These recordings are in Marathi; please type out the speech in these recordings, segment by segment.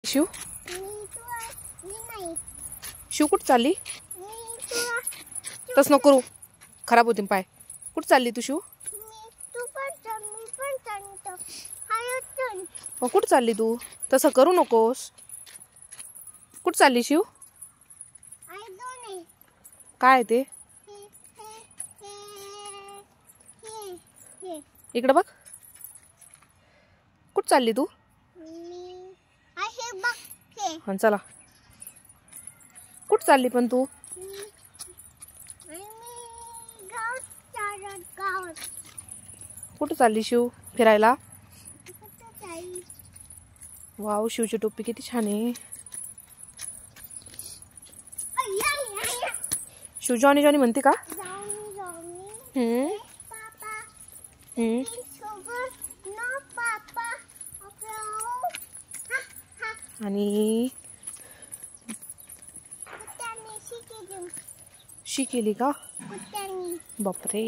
शिव शिव कुठं चालली? तस नको करू, खराब होतील पाय. कुठं चालली तू शिव? मग कुठं चालली तू? तसं करू नकोस. कुठं चालली शिव? काय ते? इकडे बघ. कुठं चालली तू? हा चला. कुठं चालली पण तू? कुठं चालली शिव? फिरायला? वाव, शिवची टोपी किती छान आहे. शिव जॉनी जॉनी म्हणते का? आणि शी केली का? बापरे.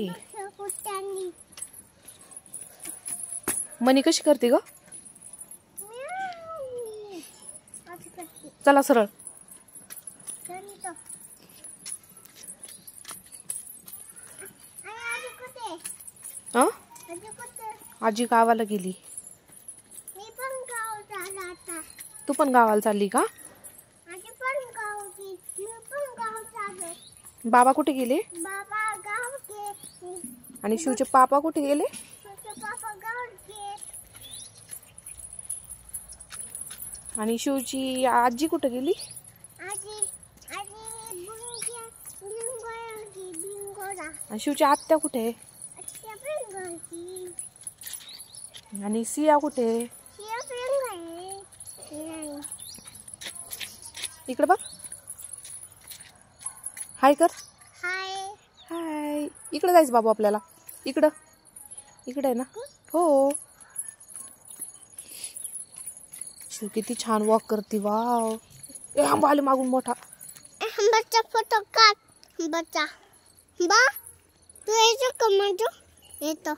मनी कशी करते ग? चला सरळ. आजी गावाला गेली. तू पण गावाला चालली का? बाबा कुठे गेले? आणि शिवचे पापा कुठे गेले? आणि शिवची आजी कुठे गेली? आणि शिवची आत्या कुठे? आणि सिया कुठे? इकडे बघ. हाय कर. हाय. इकडे जायचं बाबू आपल्याला. इकडं इकडे आहे ना. हो. शिव किती छान वॉक करते. वाव. आंबा आले मागून मोठा. बच्चा फोटो काढ. बच्चा बा तू यायचं कमांडो येतो.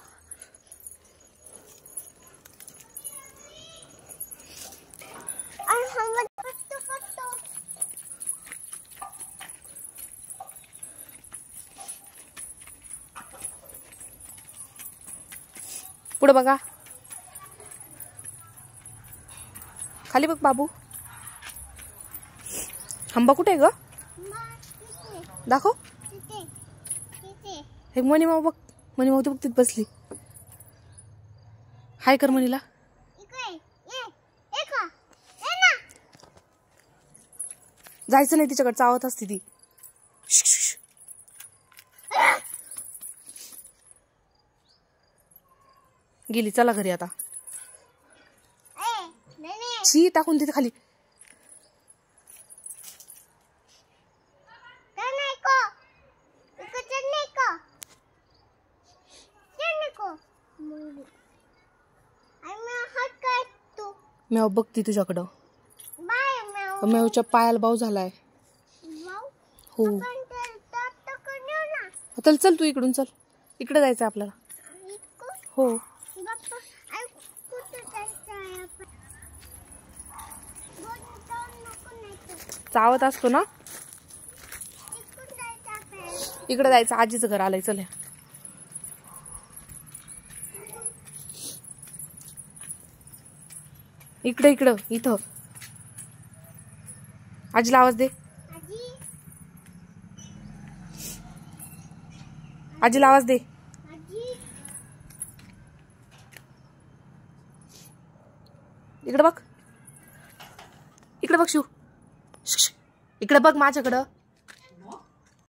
पुढे बघा. खाली बघ बाबू. हंबा कुठे आहे ग? दाखव. हे मनी माऊ बघ. मनी माऊ बघ तिथे बसली. हाय कर मनीला. जायचं नाही तिच्याकडे, चावत असते ती. गेली. चला घरी आता. शी टाकून तिथे खाली. मेव बघती तुझ्याकडं. मेवच्या पायाला बाऊ झालाय. हो. चल चल तू इकडून चल. इकडे जायचं आपल्याला. हो. चावत असतो ना. इकडे जायचं. आजीचं घर आलंय. चल. इकडे इकडं इथं. आजीला आवाज दे. आजीला आवाज दे. इकडे बघ. इकडे बघ शिव. इकडे बघ माझ्याकडं.